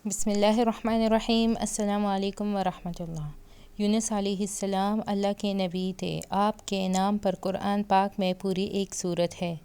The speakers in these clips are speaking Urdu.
بسم اللہ الرحمن الرحیم۔ السلام علیکم ورحمۃ اللہ۔ یونس علیہ السلام اللہ کے نبی تھے۔ آپ کے نام پر قرآن پاک میں پوری ایک سورت ہے۔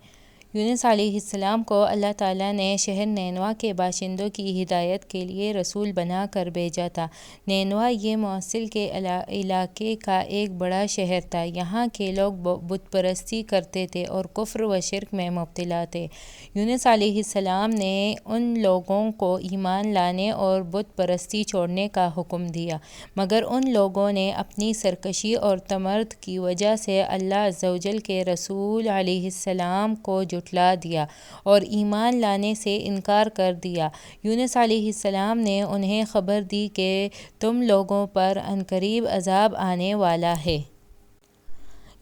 یونس علیہ السلام کو اللہ تعالیٰ نے شہر نینوا کے باشندوں کی ہدایت کے لیے رسول بنا کر بھیجا تھا۔ نینوا یہ موصل کے علاقے کا ایک بڑا شہر تھا۔ یہاں کے لوگ بت پرستی کرتے تھے اور کفر و شرک میں مبتلا تھے۔ یونس علیہ السلام نے ان لوگوں کو ایمان لانے اور بت پرستی چھوڑنے کا حکم دیا، مگر ان لوگوں نے اپنی سرکشی اور تمرد کی وجہ سے اللہ عز و جل کے رسول علیہ السلام کو جھٹلا دیا اور ایمان لانے سے انکار کر دیا۔ یونس علیہ السلام نے انہیں خبر دی کہ تم لوگوں پر عنقریب عذاب آنے والا ہے۔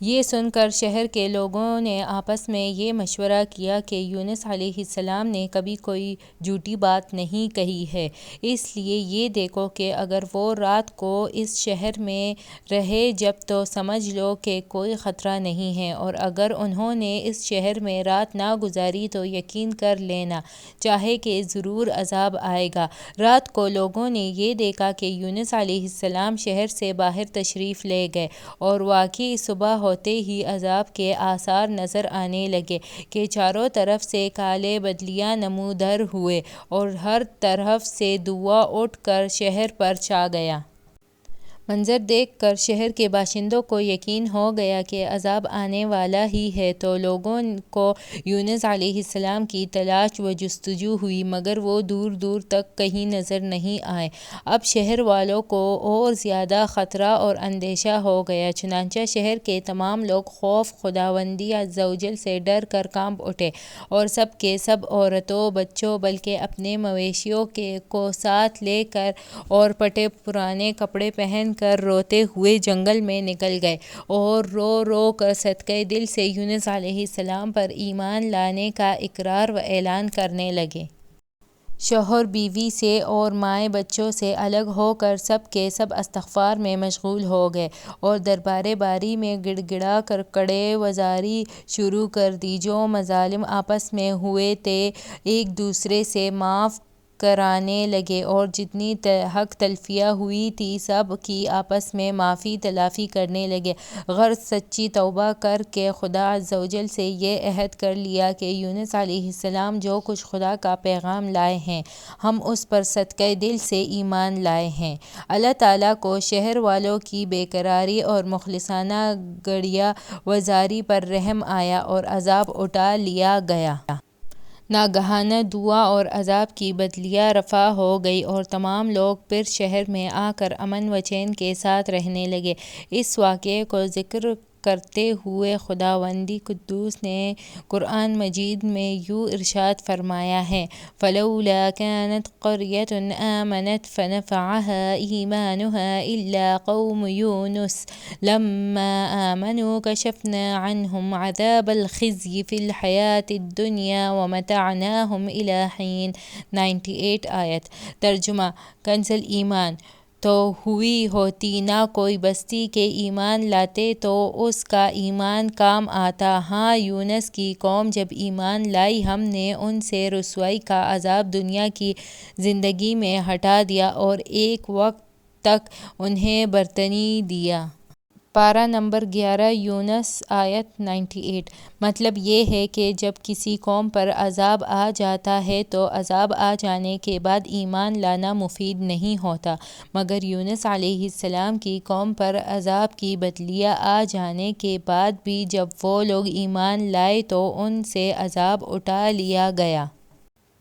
یہ سن کر شہر کے لوگوں نے آپس میں یہ مشورہ کیا کہ یونس علیہ السلام نے کبھی کوئی جھوٹی بات نہیں کہی ہے، اس لیے یہ دیکھو کہ اگر وہ رات کو اس شہر میں رہے جب تو سمجھ لو کہ کوئی خطرہ نہیں ہے، اور اگر انہوں نے اس شہر میں رات نہ گزاری تو یقین کر لینا چاہے کہ ضرور عذاب آئے گا۔ رات کو لوگوں نے یہ دیکھا کہ یونس علیہ السلام شہر سے باہر تشریف لے گئے، اور واقعی صبح ہوتے ہی عذاب کے آثار نظر آنے لگے کہ چاروں طرف سے کالے بدلیاں نمودار ہوئے اور ہر طرف سے دھواں اٹھ کر شہر پر چھا گیا۔ منظر دیکھ کر شہر کے باشندوں کو یقین ہو گیا کہ عذاب آنے والا ہی ہے، تو لوگوں کو یونس علیہ السلام کی تلاش و جستجو ہوئی، مگر وہ دور دور تک کہیں نظر نہیں آئے۔ اب شہر والوں کو اور زیادہ خطرہ اور اندیشہ ہو گیا، چنانچہ شہر کے تمام لوگ خوف خداوندی عز و جل سے ڈر کر کانپ اٹھے، اور سب کے سب عورتوں بچوں بلکہ اپنے مویشیوں کو ساتھ لے کر اور پھٹے پرانے کپڑے پہن کر روتے ہوئے جنگل میں نکل گئے، اور رو رو کر صدقہ دل سے یونس علیہ السلام پر ایمان لانے کا اقرار و اعلان کرنے لگے۔ شوہر بیوی سے اور مائیں بچوں سے الگ ہو کر سب کے سب استغفار میں مشغول ہو گئے، اور دربار باری میں گڑ گڑا کر کڑے وزاری شروع کر دی۔ جو مظالم آپس میں ہوئے تھے ایک دوسرے سے معاف کرانے لگے، اور جتنی حق تلفیاں ہوئی تھی سب کی آپس میں معافی تلافی کرنے لگے۔ غرض سچی توبہ کر کے خدا عز و جل سے یہ عہد کر لیا کہ یونس علیہ السلام جو کچھ خدا کا پیغام لائے ہیں ہم اس پر صدقہ دل سے ایمان لائے ہیں۔ اللہ تعالیٰ کو شہر والوں کی بے قراری اور مخلصانہ گڑیا وزاری پر رحم آیا اور عذاب اٹھا لیا گیا۔ ناگہانہ دھواں اور عذاب کی بدلیاں رفع ہو گئی، اور تمام لوگ پھر شہر میں آ کر امن و چین کے ساتھ رہنے لگے۔ اس واقعے کو ذکر کرتے ہوئے خداوند قدوس نے قرآن مجید میں یوں ارشاد فرمایا ہے: فَلَوْلَا كَانَتْ قَرْيَةٌ آمَنَتْ فَنَفَعَهَا إِيمَانُهَا إِلَّا قَوْمَ يُونُسَ لَمَّا آمَنُوا كَشَفْنَا عَنْهُمْ عَذَابَ الْخِزْيِ فِي الْحَيَاةِ الدُّنْيَا وَمَتَّعْنَاهُمْ إِلَىٰ حِینٍ۔ 98 آیت۔ ترجمہ: کنز ایمان تو ہوئی ہوتی نہ کوئی بستی کے ایمان لاتے تو اس کا ایمان کام آتا۔ ہاں، یونس کی قوم جب ایمان لائی ہم نے ان سے رسوائی کا عذاب دنیا کی زندگی میں ہٹا دیا اور ایک وقت تک انہیں برتری دیا۔ پارہ نمبر 11 یونس آیت 98۔ مطلب یہ ہے کہ جب کسی قوم پر عذاب آ جاتا ہے تو عذاب آ جانے کے بعد ایمان لانا مفید نہیں ہوتا، مگر یونس علیہ السلام کی قوم پر عذاب کی بدلیاں آ جانے کے بعد بھی جب وہ لوگ ایمان لائے تو ان سے عذاب اٹھا لیا گیا۔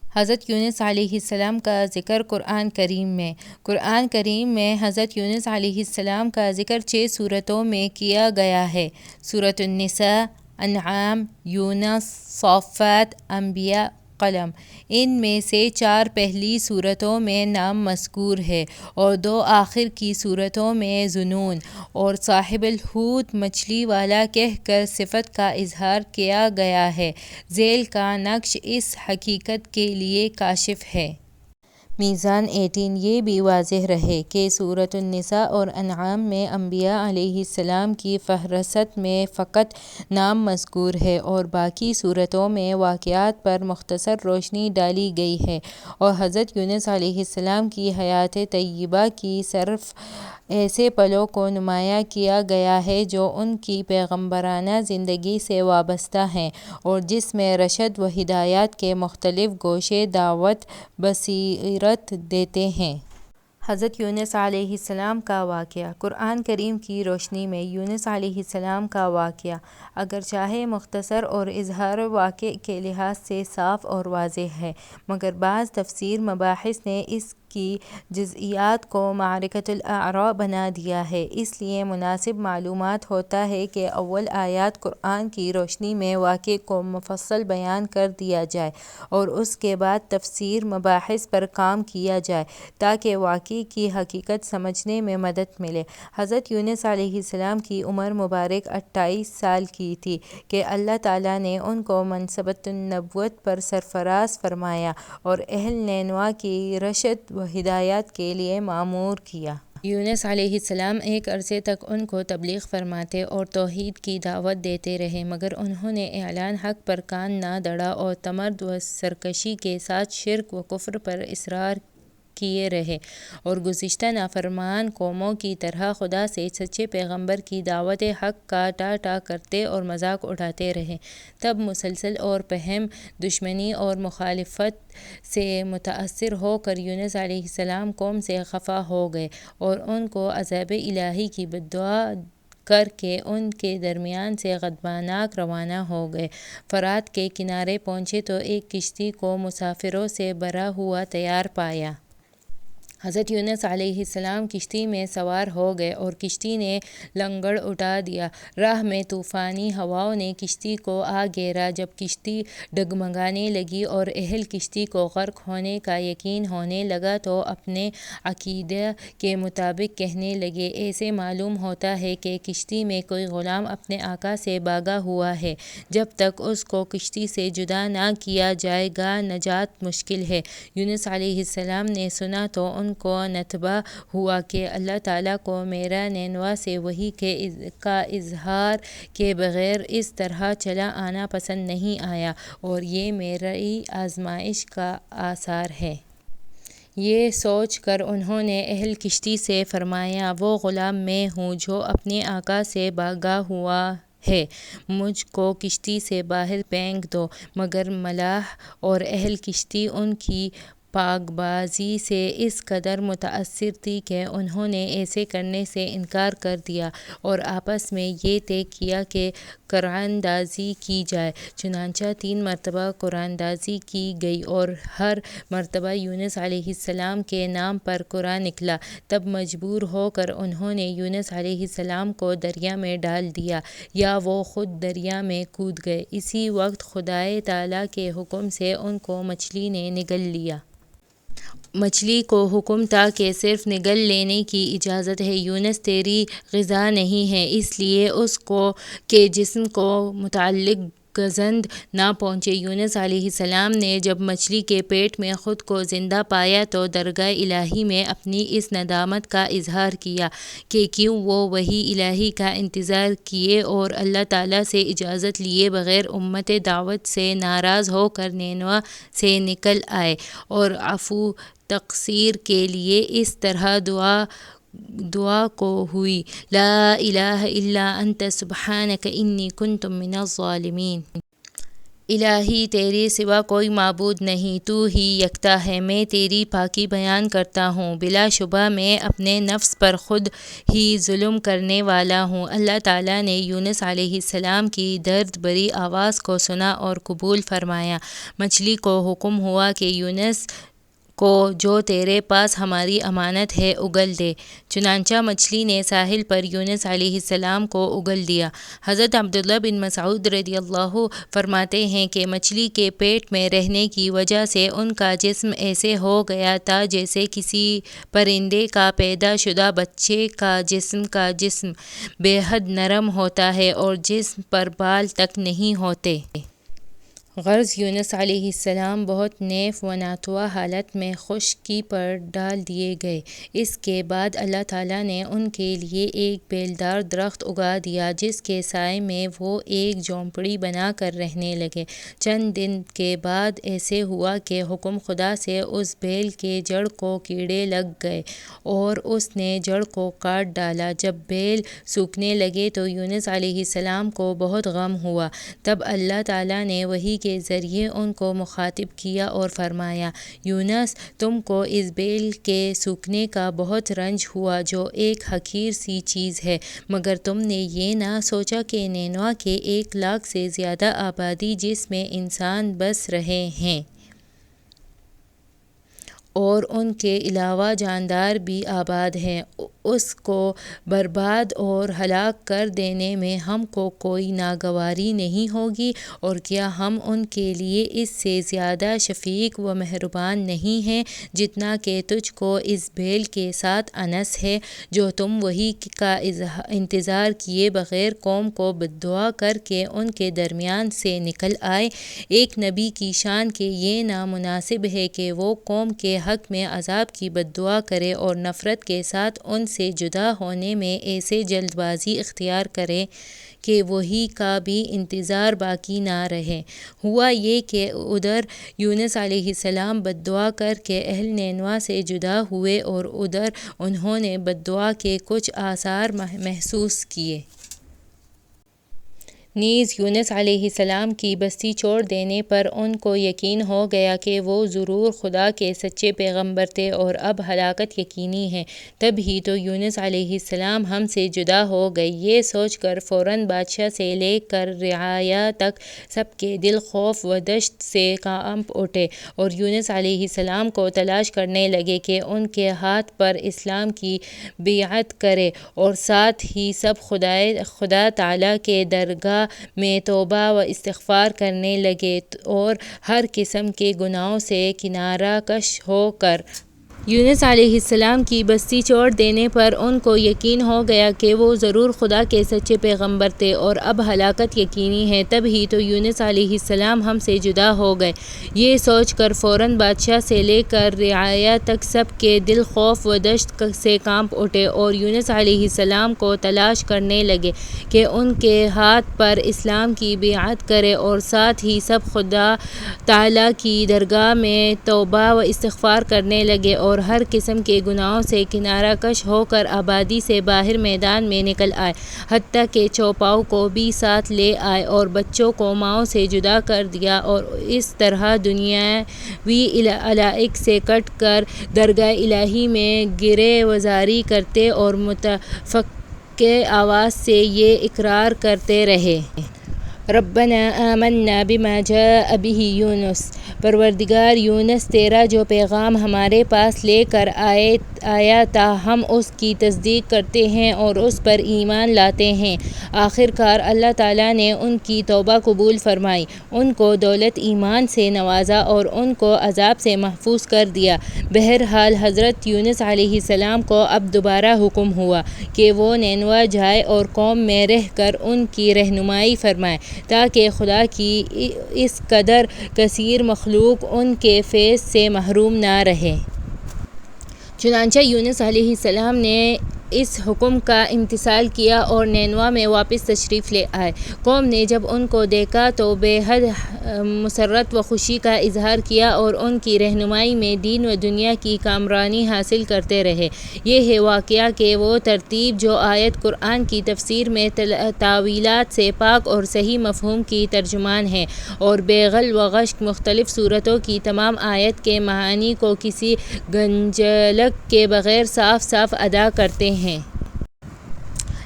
حضرت یونس علیہ السلام کا ذکر قرآن کریم میں۔ قرآن کریم میں حضرت یونس علیہ السلام کا ذکر 6 سورتوں میں کیا گیا ہے: سورۃ النساء، انعام، یونس، صافات، انبیاء، قلم۔ ان میں سے 4 پہلی سورتوں میں نام مذکور ہے اور 2 آخر کی سورتوں میں ذو-نون اور صاحب الحوت مچھلی والا کہہ کر صفت کا اظہار کیا گیا ہے۔ ذیل کا نقش اس حقیقت کے لیے کاشف ہے میزان 18 یہ بھی واضح رہے کہ سورۃ النساء اور انعام میں انبیاء علیہ السلام کی فہرست میں فقط نام مذکور ہے اور باقی صورتوں میں واقعات پر مختصر روشنی ڈالی گئی ہے، اور حضرت یونس علیہ السلام کی حیات طیبہ کی صرف ایسے پلوں کو نمایاں کیا گیا ہے جو ان کی پیغمبرانہ زندگی سے وابستہ ہیں اور جس میں رشد و ہدایت کے مختلف گوشے دعوت بصیرت دیتے ہیں۔ حضرت یونس علیہ السلام کا واقعہ۔ قرآن کریم کی روشنی میں یونس علیہ السلام کا واقعہ اگرچہ مختصر اور اظہار واقعہ کے لحاظ سے صاف اور واضح ہے، مگر بعض تفسیر مباحث نے اس کی جزئیات کو معرکۃ الاعراء بنا دیا ہے، اس لیے مناسب معلومات ہوتا ہے کہ اول آیات قرآن کی روشنی میں واقعے کو مفصل بیان کر دیا جائے اور اس کے بعد تفسیر مباحث پر کام کیا جائے تاکہ واقعے کی حقیقت سمجھنے میں مدد ملے۔ حضرت یونس علیہ السلام کی عمر مبارک 28 سال کی تھی کہ اللہ تعالیٰ نے ان کو منصبۃ النبوت پر سرفراز فرمایا اور اہل نینوا کی رشد و ہدایت کے لیے مامور کیا۔ یونس علیہ السلام ایک عرصے تک ان کو تبلیغ فرماتے اور توحید کی دعوت دیتے رہے، مگر انہوں نے اعلان حق پر کان نہ دھڑا اور تمرد و سرکشی کے ساتھ شرک و کفر پر اصرار کیے رہے اور گزشتہ نافرمان قوموں کی طرح خدا سے سچے پیغمبر کی دعوت حق کا ٹاٹا کرتے اور مذاق اڑاتے رہے۔ تب مسلسل اور پہم دشمنی اور مخالفت سے متاثر ہو کر یونس علیہ السلام قوم سے خفا ہو گئے اور ان کو عذاب الہی کی بددعا کر کے ان کے درمیان سے غضبناک روانہ ہو گئے۔ فرات کے کنارے پہنچے تو ایک کشتی کو مسافروں سے بھرا ہوا تیار پایا۔ حضرت یونس علیہ السلام کشتی میں سوار ہو گئے اور کشتی نے لنگر اٹھا دیا۔ راہ میں طوفانی ہواؤں نے کشتی کو آ گھیرا۔ جب کشتی ڈگمگانے لگی اور اہل کشتی کو غرق ہونے کا یقین ہونے لگا تو اپنے عقیدے کے مطابق کہنے لگے، ایسے معلوم ہوتا ہے کہ کشتی میں کوئی غلام اپنے آقا سے بھاگا ہوا ہے، جب تک اس کو کشتی سے جدا نہ کیا جائے گا نجات مشکل ہے۔ یونس علیہ السلام نے سنا تو ان کو نتبہ ہوا کہ اللہ تعالیٰ کو میرا نینوا سے وحی کا اظہار کے بغیر اس طرح چلا آنا پسند نہیں آیا اور یہ میری آزمائش کا آثار ہے۔ یہ سوچ کر انہوں نے اہل کشتی سے فرمایا، وہ غلام میں ہوں جو اپنے آقا سے بھاگا ہوا ہے، مجھ کو کشتی سے باہر پھینک دو۔ مگر ملاح اور اہل کشتی ان کی پاک بازی سے اس قدر متاثر تھی کہ انہوں نے ایسے کرنے سے انکار کر دیا اور آپس میں یہ طے کیا کہ قرآندازی کی جائے۔ چنانچہ 3 مرتبہ قرآندازی کی گئی اور ہر مرتبہ یونس علیہ السلام کے نام پر قرآن نکلا۔ تب مجبور ہو کر انہوں نے یونس علیہ السلام کو دریا میں ڈال دیا یا وہ خود دریا میں کود گئے۔ اسی وقت خدائے تعالیٰ کے حکم سے ان کو مچھلی نے نگل لیا۔ مچھلی کو حکم تھا کہ صرف نگل لینے کی اجازت ہے، یونس تیری غذا نہیں ہے، اس لیے اس کے جسم کو متعلق گزند نہ پہنچے۔ یونس علیہ السلام نے جب مچھلی کے پیٹ میں خود کو زندہ پایا تو درگاہ الہی میں اپنی اس ندامت کا اظہار کیا کہ کیوں وہ وحی الہی کا انتظار کیے اور اللہ تعالیٰ سے اجازت لیے بغیر امت دعوت سے ناراض ہو کر نینوا سے نکل آئے، اور عفو تقصیر کے لیے اس طرح دعا کو ہوئی، لا الہ الا انت سبحانک انی کنت من الظالمین۔ الہی تیرے سوا کوئی معبود نہیں، تو ہی یکتا ہے، میں تیری پاکی بیان کرتا ہوں، بلا شبہ میں اپنے نفس پر خود ہی ظلم کرنے والا ہوں۔ اللہ تعالیٰ نے یونس علیہ السلام کی درد بھری آواز کو سنا اور قبول فرمایا۔ مچھلی کو حکم ہوا کہ یونس کو جو تیرے پاس ہماری امانت ہے اگل دے۔ چنانچہ مچھلی نے ساحل پر یونس علیہ السلام کو اگل دیا۔ حضرت عبداللہ بن مسعود رضی اللہ فرماتے ہیں کہ مچھلی کے پیٹ میں رہنے کی وجہ سے ان کا جسم ایسے ہو گیا تھا جیسے کسی پرندے کا پیدا شدہ بچے کا جسم بے حد نرم ہوتا ہے اور جسم پر بال تک نہیں ہوتے۔ غرض یونس علیہ السلام بہت نیف و ناتواں حالت میں خشکی پر ڈال دیے گئے۔ اس کے بعد اللہ تعالیٰ نے ان کے لیے ایک بیلدار درخت اگا دیا جس کے سائے میں وہ ایک جھونپڑی بنا کر رہنے لگے۔ چند دن کے بعد ایسے ہوا کہ حکم خدا سے اس بیل کے جڑ کو کیڑے لگ گئے اور اس نے جڑ کو کاٹ ڈالا۔ جب بیل سوکھنے لگے تو یونس علیہ السلام کو بہت غم ہوا۔ تب اللہ تعالیٰ نے وحی کے ذریعے ان کو مخاطب کیا اور فرمایا، یونس، تم کو اس بیل کے سوکھنے کا بہت رنج ہوا جو ایک حقیر سی چیز ہے، مگر تم نے یہ نہ سوچا کہ نینوا کے 1,00,000 سے زیادہ آبادی جس میں انسان بس رہے ہیں اور ان کے علاوہ جاندار بھی آباد ہیں، اس کو برباد اور ہلاک کر دینے میں ہم کو کوئی ناگواری نہیں ہوگی، اور کیا ہم ان کے لیے اس سے زیادہ شفیق و مہربان نہیں ہیں جتنا کہ تجھ کو اس بیل کے ساتھ انس ہے جو تم وحی کا انتظار کیے بغیر قوم کو بددعا کر کے ان کے درمیان سے نکل آئے۔ ایک نبی کی شان کہ یہ نامناسب ہے کہ وہ قوم کے حق میں عذاب کی بددعا کرے اور نفرت کے ساتھ ان سے جدا ہونے میں ایسے جلد بازی اختیار کرے کہ وحی کا بھی انتظار باقی نہ رہے۔ ہوا یہ کہ ادھر یونس علیہ السلام بددعا کر کے اہل نینوا سے جدا ہوئے اور ادھر انہوں نے بددعا کے کچھ آثار محسوس کیے۔ نیز یونس علیہ السلام کی بستی چھوڑ دینے پر ان کو یقین ہو گیا کہ وہ ضرور خدا کے سچے پیغمبر تھے اور اب ہلاکت یقینی ہے۔ تب ہی تو یونس علیہ السلام ہم سے جدا ہو گئے۔ یہ سوچ کر فوراً بادشاہ سے لے کر رعایا تک سب کے دل خوف و دہشت سے کانپ اٹھے اور یونس علیہ السلام کو تلاش کرنے لگے کہ ان کے ہاتھ پر اسلام کی بیعت کرے، اور ساتھ ہی سب خدا تعالیٰ کے درگاہ میں توبہ و استغفار کرنے لگے اور ہر قسم کے گناہوں سے کنارہ کش ہو کر یونس علیہ السلام کی بستی چھوڑ دینے پر ان کو یقین ہو گیا کہ وہ ضرور خدا کے سچے پیغمبر تھے اور اب ہلاکت یقینی ہے۔ تب ہی تو یونس علیہ السلام ہم سے جدا ہو گئے۔ یہ سوچ کر فوراً بادشاہ سے لے کر رعایا تک سب کے دل خوف و دہشت سے کانپ اٹھے اور یونس علیہ السلام کو تلاش کرنے لگے کہ ان کے ہاتھ پر اسلام کی بیعت کرے، اور ساتھ ہی سب خدا تعالیٰ کی درگاہ میں توبہ و استغفار کرنے لگے اور ہر قسم کے گناہوں سے کنارہ کش ہو کر آبادی سے باہر میدان میں نکل آئے، حتیٰ کہ چوپاؤں کو بھی ساتھ لے آئے اور بچوں کو ماؤں سے جدا کر دیا، اور اس طرح دنیاوی علائق سے کٹ کر درگاہ الہی میں گرے وزاری کرتے اور متفقہ آواز سے یہ اقرار کرتے رہے، ربنا آمنا بما جاء به یونس، پروردگار، یونس تیرا جو پیغام ہمارے پاس لے کر آیا تھا ہم اس کی تصدیق کرتے ہیں اور اس پر ایمان لاتے ہیں۔ آخر کار اللہ تعالیٰ نے ان کی توبہ قبول فرمائی، ان کو دولت ایمان سے نوازا اور ان کو عذاب سے محفوظ کر دیا۔ بہرحال حضرت یونس علیہ السلام کو اب دوبارہ حکم ہوا کہ وہ نینوا جائے اور قوم میں رہ کر ان کی رہنمائی فرمائے تاکہ خدا کی اس قدر کثیر مخلوق ان کے فیض سے محروم نہ رہے۔ چنانچہ یونس علیہ السلام نے اس حکم کا امتثال کیا اور نینوا میں واپس تشریف لے آئے۔ قوم نے جب ان کو دیکھا تو بے حد مسرت و خوشی کا اظہار کیا اور ان کی رہنمائی میں دین و دنیا کی کامرانی حاصل کرتے رہے۔ یہ ہے واقعہ کہ وہ ترتیب جو آیت قرآن کی تفسیر میں تاویلات سے پاک اور صحیح مفہوم کی ترجمان ہے اور بے غل و غشق مختلف صورتوں کی تمام آیت کے معانی کو کسی گنجلک کے بغیر صاف صاف ادا کرتے ہیں۔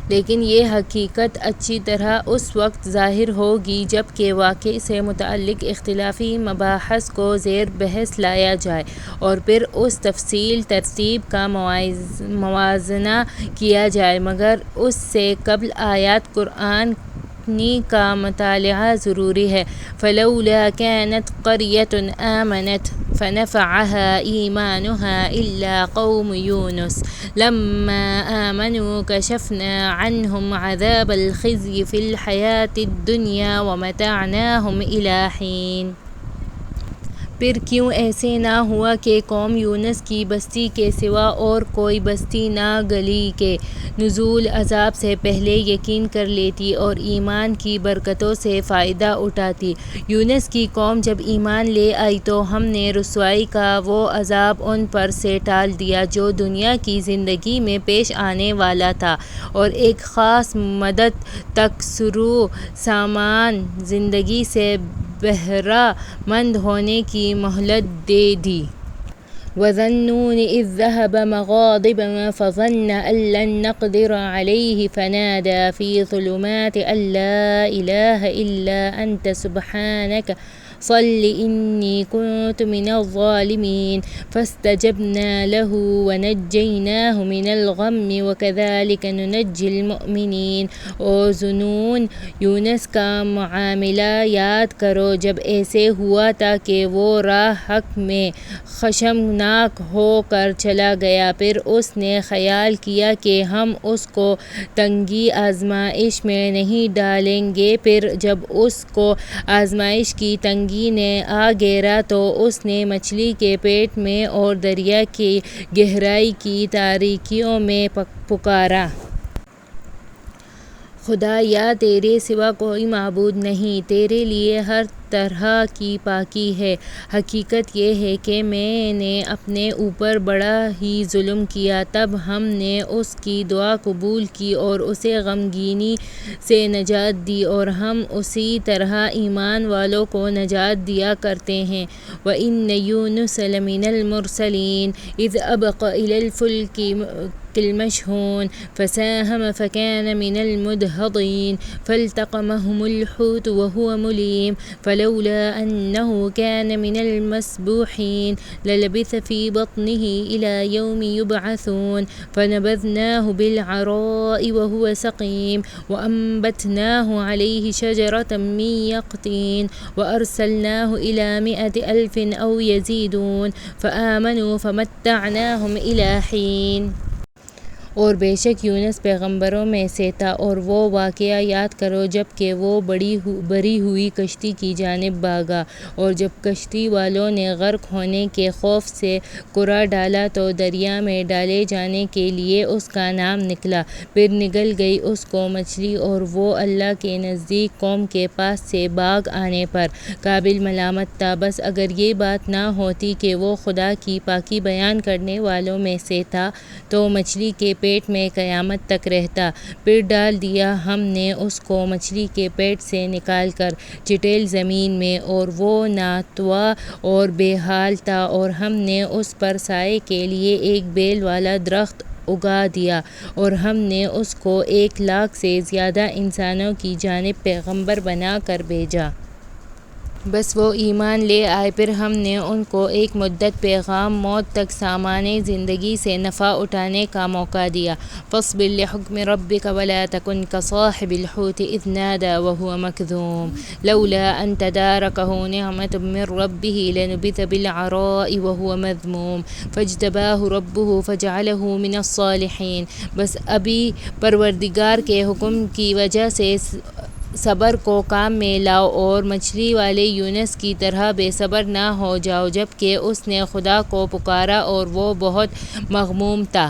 لیکن یہ حقیقت اچھی طرح اس وقت ظاہر ہوگی جب کہ واقعے سے متعلق اختلافی مباحث کو زیر بحث لایا جائے اور پھر اس تفصیل ترتیب کا موازنہ کیا جائے، مگر اس سے قبل آیات قرآنی کا مطالعہ ضروری ہے۔ فَلَوْلَا كَانَتْ قَرْيَةٌ آمَنَتْ فنفعها إيمانها إلا قوم يونس لما آمنوا كشفنا عنهم عذاب الخزي في الحياة الدنيا ومتعناهم إلى حين۔ پھر کیوں ایسے نہ ہوا کہ قوم یونس کی بستی کے سوا اور کوئی بستی نہ گلی کہ نزول عذاب سے پہلے یقین کر لیتی اور ایمان کی برکتوں سے فائدہ اٹھاتی۔ یونس کی قوم جب ایمان لے آئی تو ہم نے رسوائی کا وہ عذاب ان پر سے ٹال دیا جو دنیا کی زندگی میں پیش آنے والا تھا، اور ایک خاص مدت تک سرو سامان زندگی سے بہرہ مند ہونے کی مہلت دے دی۔ وَذَا النُّونِ إِذ ذَهَبَ مُغَاضِبًا فَظَنَّ أَن لَّن نَّقْدِرَ عَلَيْهِ فَنَادَىٰ فِي الظُّلُمَاتِ أَن لَّا إِلَٰهَ إِلَّا أَنتَ سُبْحَانَكَ صَلِّ إِنِّي كُنتُ مِنَ الظَّالِمِينَ فَاسْتَجَبْنَا لَهُ وَنَجَّيْنَاهُ مِنَ الْغَمِّ وَكَذَٰلِكَ نُنَجِّي الْمُؤْمِنِينَ۔ اور ذُنُّون یونس کا معاملہ یاد کرو جب ایسے ہوا تھا کہ وہ راہ حق میں خشمناک ہو کر چلا گیا، پھر اس نے خیال کیا کہ ہم اس کو تنگی آزمائش میں نہیں ڈالیں گے، پھر جب اس کو آزمائش کی تنگی نے آ گھیرا تو اس نے مچھلی کے پیٹ میں اور دریا کی گہرائی کی تاریکیوں میں پکارا۔ خدا یا تیرے سوا کوئی معبود نہیں، تیرے لیے ہر طرح کی پاکی ہے۔ حقیقت یہ ہے کہ میں نے اپنے اوپر بڑا ہی ظلم کیا۔ تب ہم نے اس کی دعا قبول کی اور اسے غمگینی سے نجات دی، اور ہم اسی طرح ایمان والوں کو نجات دیا کرتے ہیں۔ وَإِنَّ يُونُسَ لَمِنَ الْمُرْسَلِينَ إِذْ أَبَقَ إِلَى الْفُلْكِ المشحون فساهم فكان من المدحضين فالتقمهم الحوت وهو مليم فلولا أنه كان من المسبوحين للبث في بطنه إلى يوم يبعثون فنبذناه بالعراء وهو سقيم وأنبتناه عليه شجرة من يقطين وأرسلناه إلى 100,000 أو يزيدون فآمنوا فمتعناهم إلى حين۔ اور بے شک یونس پیغمبروں میں سے تھا، اور وہ واقعہ یاد کرو جب کہ وہ بری ہوئی کشتی کی جانب بھاگا، اور جب کشتی والوں نے غرق ہونے کے خوف سے کرا ڈالا تو دریا میں ڈالے جانے کے لیے اس کا نام نکلا، پھر نگل گئی اس کو مچھلی، اور وہ اللہ کے نزدیک قوم کے پاس سے بھاگ آنے پر قابل ملامت تھا۔ بس اگر یہ بات نہ ہوتی کہ وہ خدا کی پاکی بیان کرنے والوں میں سے تھا تو مچھلی کے پیٹ میں قیامت تک رہتا۔ پھر ڈال دیا ہم نے اس کو مچھلی کے پیٹ سے نکال کر چٹیل زمین میں، اور وہ ناتواں اور بے حال تھا، اور ہم نے اس پر سائے کے لیے ایک بیل والا درخت اگا دیا، اور ہم نے اس کو 1,00,000 سے زیادہ انسانوں کی جانب پیغمبر بنا کر بھیجا۔ بس وہ ایمان لے آئے، پھر ہم نے ان کو ایک مدت پیغام موت تک سامان زندگی سے نفع اٹھانے کا موقع دیا۔ فاصبر لحکم ربک ولا تکن کصاحب الحوت اذ نادى وهو مکظوم لولا ان تدارکہ نعمت من ربہ لنبذ بالعراء وهو مذموم فاجتباہ ربہ فجعلہ من الصالحین۔ بس ابھی پروردگار کے حکم کی وجہ سے صبر کو کام میں لاؤ، اور مچھلی والے یونس کی طرح بے صبر نہ ہو جاؤ جب کہ اس نے خدا کو پکارا اور وہ بہت مغموم تھا۔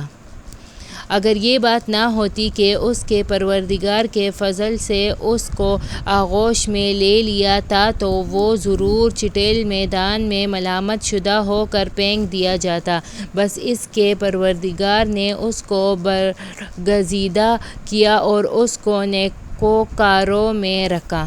اگر یہ بات نہ ہوتی کہ اس کے پروردگار کے فضل سے اس کو آغوش میں لے لیا تھا تو وہ ضرور چٹیل میدان میں ملامت شدہ ہو کر پھینک دیا جاتا۔ بس اس کے پروردگار نے اس کو برگزیدہ کیا اور اس کو نیکوکاروں میں رکھا۔